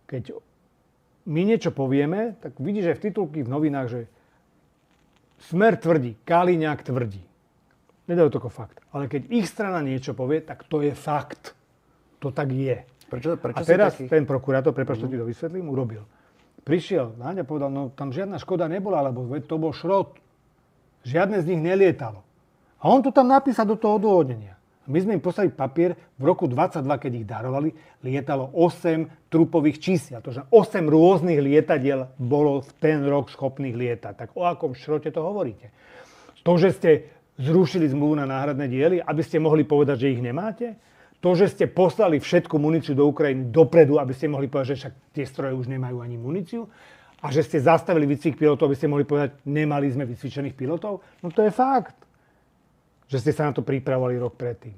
keď my niečo povieme, tak vidíš aj v titulky v novinách, že Smer tvrdí, Kaliňák tvrdí. Nedajú to ako fakt. Ale keď ich strana niečo povie, tak to je fakt. To tak je. Prečo a teraz ten prokurátor, prepáč, to ti dovysvetlím, urobil. Prišiel Naď a povedal, no tam žiadna škoda nebola, lebo to bol šrot. Žiadne z nich nelietalo. A on to tam napísal do toho odôvodnenia. My sme im poslali papier, v roku 22, keď ich darovali, lietalo 8 trupových čísiel. To znamená, 8 rôznych lietadiel bolo v ten rok schopných lietať. Tak o akom šrote to hovoríte? To, že ste zrušili zmluvu na náhradné diely, aby ste mohli povedať, že ich nemáte? To, že ste poslali všetku muníciu do Ukrajiny dopredu, aby ste mohli povedať, že však tie stroje už nemajú ani muníciu? A že ste zastavili výcvik pilotov, aby ste mohli povedať, nemali sme vycvičených pilotov? No to je fakt. Že ste sa na to pripravovali rok predtým.